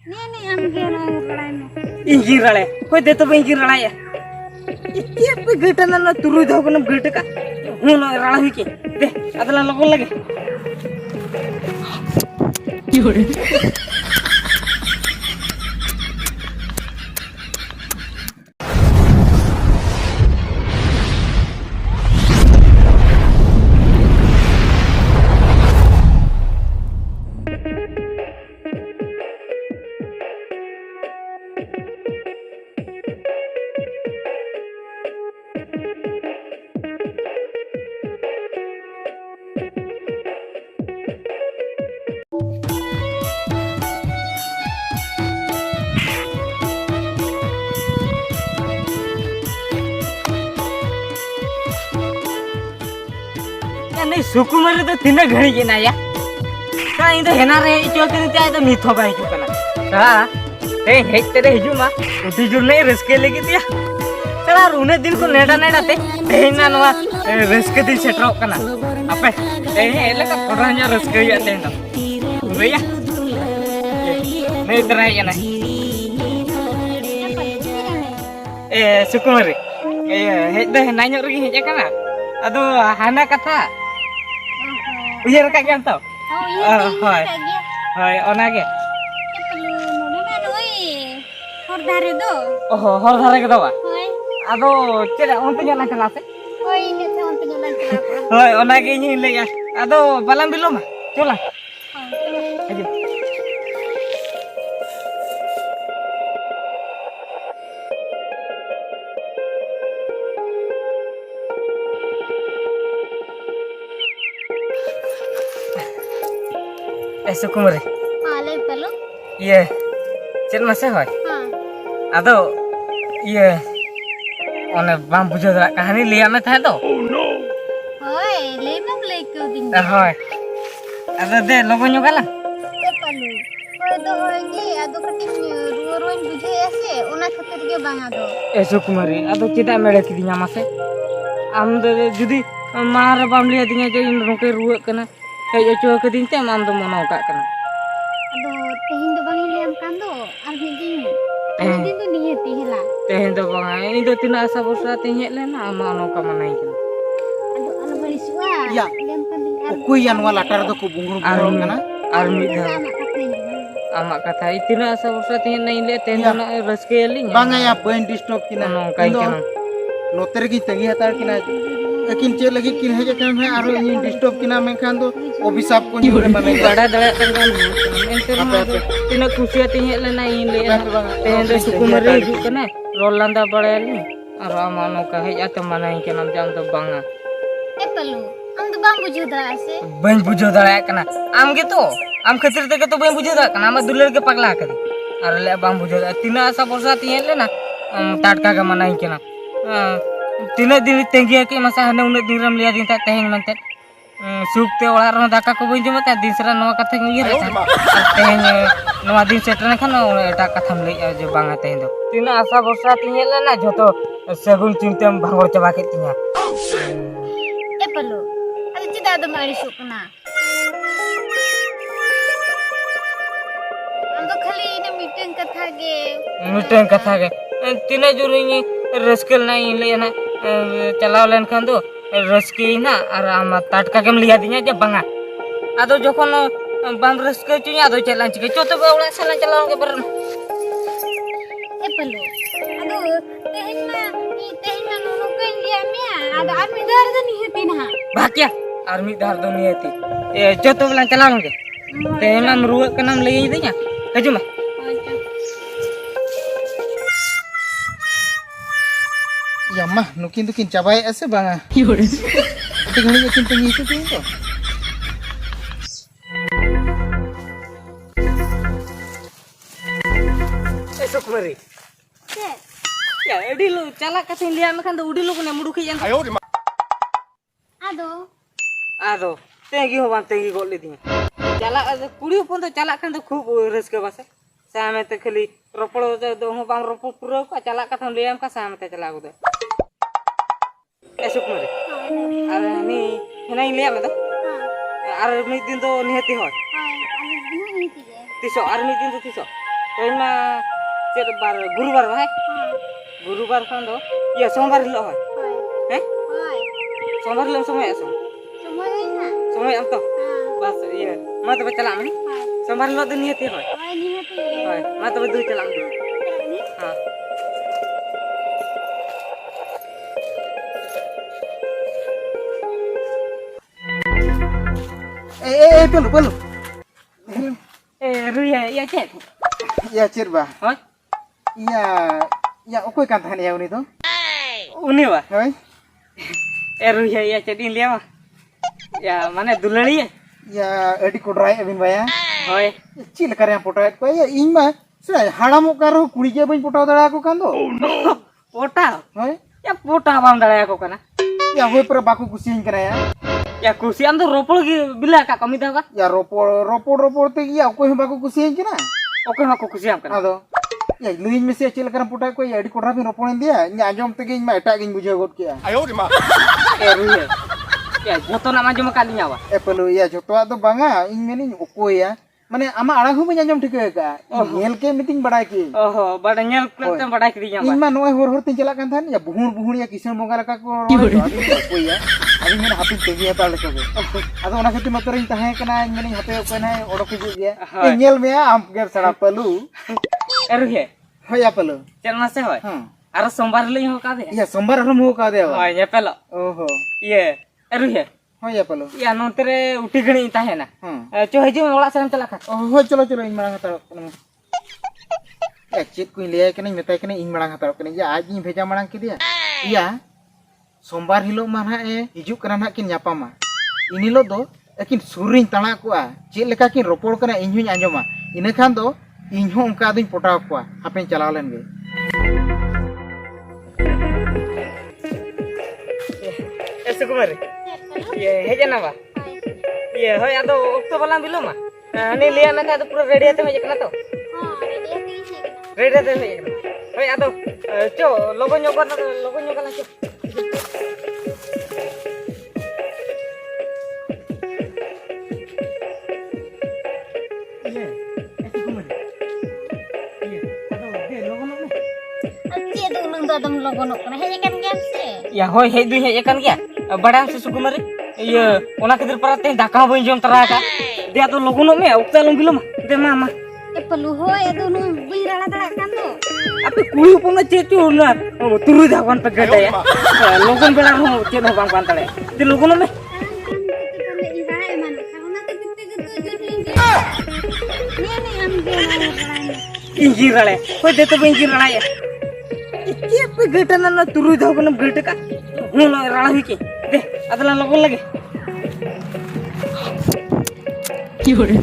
Nih am kira ralai me. Ingi rale. Koi deh tuh ingi rale ya. Iya pe gita nana turu dah kan gita ka. Ngono rala hiki. Deh, adalah logo lagi. Yore. नहीं सुकुमार तो तीन घड़ी के ना या का इन तो हेना रे इचो के ते तो निथो बाई जो कना हां ते हेते रे हिजु मा उठी जुर नहीं रसके लेगी दिया चला रुने दिन को नेडा नेडा ते हेना नवा रसके दिन सेटरो कना आपे ते हेले का थोड़ा रसके या ते ना भैया नहीं तरह या ना सुकुमार हेते हेना ᱧᱚᱜ ᱨᱮᱜᱮ ᱦᱮᱡ ᱟᱠᱟᱱᱟ ᱟᱫᱚ ᱦᱟᱱᱟ ᱠᱟᱛᱷᱟ ujar kak kan tau? Oh iya. Hai. Hai, onage. Nona na doi. Hor dhare do. Oh, hor dhare ke tau? Hai. Ado ceda onte jalan kelas. Oh ini se onte jalan kelas. Hai, onage ini le ya. Ado balam belum ah? Cola. Ayo. Sukumari Lay palo. ये चल मसे होय आदो ये ओने balm बुझो दरा कहानी लिया में था तो Hoi, lay bang lay ko din. होय आदो दे लोगो ᱧᱚᱜᱟला Palo. Hoi do hoi gi ado kating ruwaroin bujhe ase ona khatir ge bang ado. सुकुमारी आदो चेदा मेड़े किदिया मासे आम दो जुदी मार बाम लिया दिया जे इन रोके रुवे कना हेज अचो कदिन ते आम दो मनो का कना Ado tehin do bang liam kan do ar din. Din do niye tihela. तेहें दो बंगा इन दो तीन आशा बरसा ते हेज लेना आम अनो का मनाई कना Ado alo bali suwa. Ya. Liam kan din ar. Kuy yan wala tar do ko bungur bungur kana. आर मिद Sama kating. आमा कथा इतना आशा बरसा ते नहीं ले ते ना रसके यली Banga ya bain disturb kina. नो काई कना Noter gi tagi hatar kina. Lekin che lagi kin heja kan hai aro ini disturb kina menkan do obisap ko ni mana menkan. बड़ा दड़ा kan ente tina खुशिया ते hedge लेना इन ले ते दो सुकुमार हिजु कना रोल लांदा बड़ायली आर आमा नो का हेज आते मनाई कना जान तो बंगा Palo. Am do bang bujhe da ase. बन बुझो दड़ा कना आम के तो आम खतिर ते तो बन बुझो दड़ा कना आम दुलर के पगला कर आर ले बम बुझो तीना आशा बरसा ते हेज लेना टाटका का मनाई कना तीना दिन तेंगिया के मसा हने उन दिन रम लिया दिन ता तेहें मनते सुख ते ओड़ा रो दाका को बन जमता दिन सरा नवा कथा उइर तेहें नवा दिन सेटरन खान एटा कथा ले जे बांगा तेहें दो तीना आशा बरसा ते हेज लेना जतो सगुन चिंतम भांगोर चबा के तिया Palo. Ado cida do mari sukna. Am do khali ine meeting katha ge. Mitten कथा के तीना जुरी रसकल नहीं ले ना चलाव लेन खान दो रसकी ना और आम टाटका के लिया दिया जे बंगा आदो जखन बाम रसके चुया आदो चलान चिके चो तो ओड़ा साला चलाव के पर Palo. Ado tehin na nono kan dia mia. Ado ami dar do ni heti na. भाग्या और मिट धार दो नियति ए चो तो बला चलाव के ते हम रुआ के नाम ले दिया हजू मा Ya mah nukin tukin cabai ase banga. Yore. Tinggal ni kin tingi itu tin to. सुकुमारी या एडी लो चला कथे लिया में खान दो उडी लो ने मुडु खियान Ado. आदो तेगी हो बान तेगी गोल दी चला कुड़ी फोन तो चला खान तो खूब रसके बासे सामे ते खाली रोपड़ दो हो बांग रोपड़ पुरो का चला कथा लियाम का सामे ते चला गो दे एसुक मरे अरे नी हेना लिया में तो अरे मी दिन तो निहती हो Ado dina ni tige. तिसो अरे मी दिन तो तिसो Tehin mah cek bar gurubar hai. Gurubar kan do. Iya sombar lo hai. Hoi. Eh? Hoi. Sombar lo somai asam. Semuanya enak. Somai am to. Ah. Bas iya. Ma to chala mani. Hoi. Sombar lo to niat hai. Hoi ni hati. Hai. Ma to du chala am. Ni. Ha. Pelu. Ruya iya cek. Ya cirba. Hoi. Ya okoi kan tahan ya uni to? Uni ba. Hoi. Ruya iya cek din liya. Ya mana dulali ya? Ya edi kodrai abin baya. Hoi. Cil karya potaet ko ya ima sira haramok karo kuri je bain potao dara ko kan do. Pota. Hoi. Ya pota bang daya ko kana. Ya hoi per baku kusin kana ya. Ya kursi am to ropol gi bila ka kami tahu ka? Ya ropor te ya okoi baku kusin kana. Oke aku kusiam kan. Ado. Ya luin mesi cil karya potaet ko ya edi kodra bin roponen dia. Nya ajom te ge ima eta gin bujau got kia. Ruya. Ya joto nama jom kalinya wa. Pelu ya joto ado banga ing meni okoi ya. Mane ama arang hu ben ajom thike ka. Nyel ke meeting badai ki. Oh, bada nyel klete bada kirinya ᱤᱧ ba. ᱢᱟ ᱱᱚᱜᱼᱚᱭ ᱦᱚᱨ ᱛᱤᱧ ᱪᱟᱞᱟᱜ ᱠᱟᱱ ᱛᱟᱦᱮᱱ ᱭᱟ ᱵᱩᱦᱩᱲ ᱭᱟ ᱠᱤᱥᱟᱹᱬ ᱵᱚᱸᱜᱟ ᱞᱮᱠᱟ ᱠᱚ ᱨᱚᱲ ᱫᱚ ᱟᱹᱰᱤ ᱚᱠᱚᱭᱟ ᱟᱹᱰᱤ ᱢᱮᱱ ᱦᱟᱯᱤᱧ ᱛᱮᱜᱮ ᱦᱟᱛᱟᱲ ᱞᱮᱠᱟ ᱜᱮ ᱟᱫᱚ ᱚᱱᱟ ᱠᱷᱟᱹᱛᱤᱨ ᱢᱟᱛᱚᱨᱤᱧ ᱛᱟᱦᱮᱸ ᱠᱟᱱᱟ ᱤᱧ ᱢᱮᱱᱤᱧ ᱦᱟᱯᱮ ᱚᱠᱚᱭ ᱱᱟᱭ ᱚᱰᱚᱠ ᱦᱤᱡᱩᱜ ᱜᱮᱭᱟ ᱦᱳᱭ. ᱧᱮᱞ ᱢᱮᱭᱟ ᱟᱢ ᱜᱮᱨ ᱥᱟᱲᱟ ᱯᱟᱞᱩ Ruya. ᱦᱳᱭᱟ ᱯᱟᱞᱩ Cel mase hoy. ᱦᱮᱸ Aro sombar leuy ho ka de. ᱤᱭᱟ ᱥᱳᱢᱵᱟᱨ ᱟᱨᱚᱢ ᱦᱚ ᱠᱟ ᱫᱮᱣᱟ Hoy nyepelo. ᱳᱦᱳ Iya. Ruya. ᱦᱳᱭᱟ ᱯᱟᱞᱩ Ya nontere uti gani tahena. ᱦᱮᱸ Coba hijau olah salam celaka. ᱦᱳᱭ ᱪᱚᱞᱚ ᱤᱧ ᱢᱟᱲᱟᱝ ᱦᱟᱛᱟᱲᱚᱜ ᱠᱟᱱᱟ ᱪᱮᱫ ᱠᱚᱧ ᱞᱟᱹᱭᱟᱭ ᱠᱟᱹᱱᱟᱹᱧ ᱢᱮᱛᱟᱭ ᱠᱟᱹᱱᱟᱹᱧ ᱤᱧ ᱢᱟᱲᱟᱝ ᱦᱟᱛᱟᱲᱚᱜ ᱠᱟᱹᱱᱟᱹᱧ ᱟᱡ ᱤᱧ ᱵᱷᱮᱡᱟ ᱢᱟᱲᱟᱝ ᱠᱮᱫᱮᱭᱟ ᱤᱭᱟ ᱥᱳᱢᱵᱟᱨ ᱦᱤᱞᱳᱜ ᱢᱟ ᱱᱟᱦᱟᱜ ᱦᱤᱡᱩᱜ ᱠᱟᱱᱟ ᱱᱟᱦᱟᱜ ᱠᱤᱱ ᱧᱟᱯᱟᱢᱟ ᱤᱱ ᱦᱤᱞᱳᱜ ᱫᱚ ᱟᱹᱠᱤᱱ ᱥᱩᱨ ᱨᱤᱧ ᱛᱟᱲᱟ ᱠᱚᱜᱼᱟ ᱪᱮᱫ ᱞᱮᱠᱟ ᱠᱤᱱ ᱨᱚᱯᱚᱲ ᱠᱟᱱᱟ ᱤᱧ ᱦᱚᱧ ᱟᱸᱡᱚᱢᱟ ᱤᱱᱟᱹ ᱠᱷᱟᱱ ᱫᱚ ᱤᱧ ᱦᱚᱸ ᱚᱱᱠᱟ ᱫᱚᱧ ᱯᱚᱴᱟᱣ ᱠᱚᱣᱟ ᱦᱟᱯᱮᱧ ᱪᱟᱞᱟᱣ ᱞᱮᱱ ᱜᱮ Sukumari. Iya, heja na ba? Iya, hoy ado okto balang bilo ma. Ani liya na ka ado pura ready ate meja kana to. Oh, ready ate ni. Ready ate meja kana. Hoy ado cho logo nyoba na cho. Iya, sukumari. Iya, ado de logo na. Aci tu ulung tu adam logonok kena hanya kan se. Ya hoy hej du hej kan gya. Badang se sukumari. Iya, ona khatir parate daka bain jom tara ka. Dia to logo no me okta long bilo ma. De mama. Perlu hoi itu nu birala tara kan tu. Api kuyu pun cecu na turu dawan pegada ya logon bela ho cen ho bang pantale di logon me injir rale ko de to injir rala ya ke pe geta na turu dawan geta ka ho rala hi ke de adala logon lagi ki hore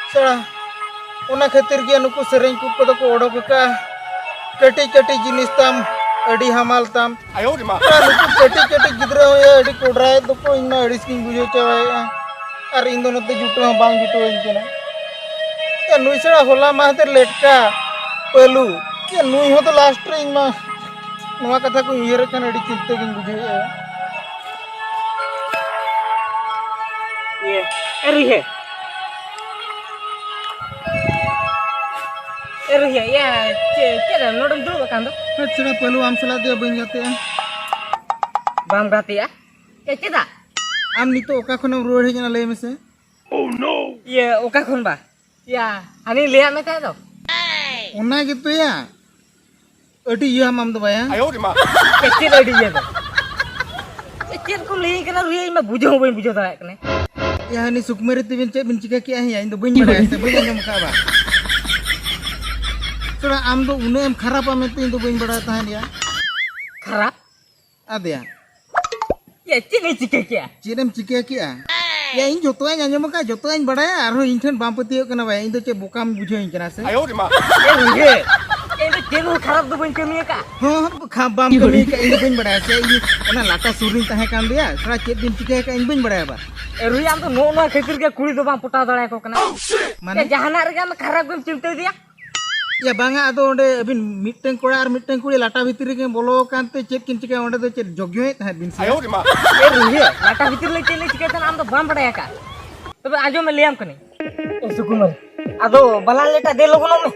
Salah, ona khatir ge nuku sereng ku ko ko odok ka kati jinis tam adi hamal tam nuku kati gidra hoya adi kodrai do ko inna adi skin bujo chawai ar indo note jutu bang jutu inkena ya nui sara hola mahter letka pelu ya nui ho to last train ma noa katha ko yere kan adi cinte gin bujo ye eri he ya cera nodom dulu kan do sira pelu am sala dia bain gate bam gati ya ceda am nito oka khonam ruar hejana lay mese ye oka khon ba ya hani liya me ka do ona gitu ya adi ya mam do baya ced adi ye do ced ko lei kana ruya ma bujo dara kane ya ni sukmari tibin ce bin cika ki ya indo bain bada se bain anjom ka ba Sura am do une em kharap ame te indo bain bada tahan ya kharap ade ya ya cini cike ya ᱪᱮᱫᱮᱢ ᱪᱤᱠᱟᱹ ᱠᱮᱜᱼᱟ ᱭᱟ ᱤᱧ ᱡᱚᱛᱚᱧ ᱟᱸᱡᱚᱢ ᱟᱠᱟᱫ ᱡᱚᱛᱚᱧ ᱵᱟᱲᱟᱭᱟ ᱟᱨᱦᱚᱸ ᱤᱧ ᱴᱷᱮᱱ ᱵᱟᱢ ᱯᱟᱹᱛᱭᱟᱹᱜ ᱠᱟᱱᱟ ᱵᱟᱭ ᱤᱧ ᱫᱚ ᱪᱮᱫ ᱵᱚᱠᱟᱢ ᱵᱩᱡᱷᱟᱹᱣᱤᱧ ᱠᱟᱱᱟ ᱥᱮ ᱨᱩᱭᱟᱹ ᱤᱧ ᱫᱚ चेन खराब दो बन कमी का हाँ खाबाम कमी का इन बन बड़ा से ये ओना लाटा सुरिन तहे कान दिया सरा चेत दिन चिके का इन बन बड़ा बा रुई आम तो नो नो खातिर के कुड़ी दो बांग पुटा दड़ा को कना माने जहाना रे हम खराब गम चिमते दिया या बांगा आदो ओंडे अबिन मिटटें कोड़ा और मिटटें कुड़ी लाटा भीतर के बोलो कांते चेत किन चिके ओंडे तो चेत जोग्यो तहे बिन से ए रुई लाटा भीतर ले चले चिके तन आम तो बाम बड़ा का तबे आजो में लियाम कनी ए सुकुमार आदो बला लेटा दे लोगनो में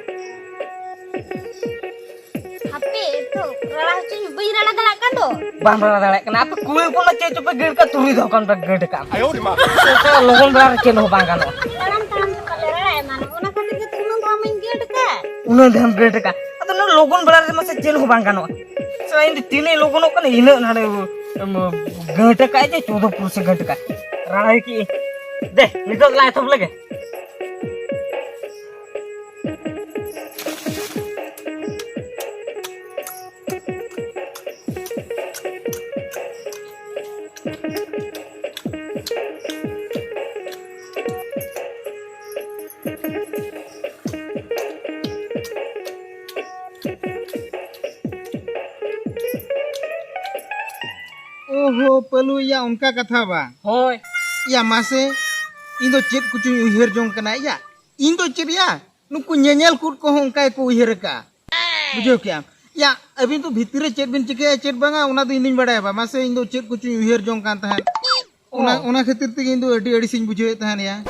Hape itu rara cuy bui rara galak kan do. बाम बड़ा दड़ा कना आप कुए को ना चेचो पे गेड़ का तुरी दो कन पे गेड़ का तो लोगन बड़ा चेन हो बांगा no Taram taram tu kalau rara emang, orang kan kita tunang ramen gitu kan. उन धम गेड़ का तो नो लोगन बड़ा रे मसे चेन हो बांगा नो सो इन तीने लोगन को ना इन नाडे गेड़ का जे 14 से गेड़ का राणा की दे निकल लाए सब लगे ओहो पलु या उनका कथा बा होय या मासे इन दो चेत कुछ उहिर जोंग कना या इन दो चेत या नुकु नयेल कुट को उनका को उहिर का बुझो क्या या अभी तो भीतर चेत बिन चिके चेत बांगा उना दो इनिन बड़ा बा मासे इन दो चेत कुछ उहिर जोंग कान तहन उना खातिर ते इन दो अडी अडी सिंह बुझो तहन या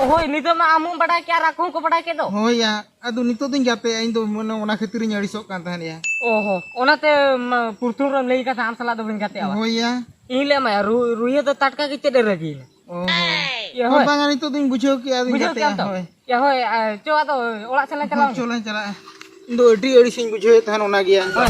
होय नितो मा आमु बड़ा क्या राखू को बड़ा के दो हो या अदु नितो दिन जाते इन दो मन उना खातिर इन अड़ी सो कान तहन या ओहो ओनाते पुरतुर रम लेई का आम सला दो बिन गाते आवा हो या इले मा रुइए तो टटका के चेडे रगी ओहो ये हो बांगा नितो दिन बुझो कि आदि बुझो जाते क्या तो होय या होय चो आ तो ओड़ा चला चला चलो चला इन दो अडी अडी सिंह बुझो तहन उना गया होय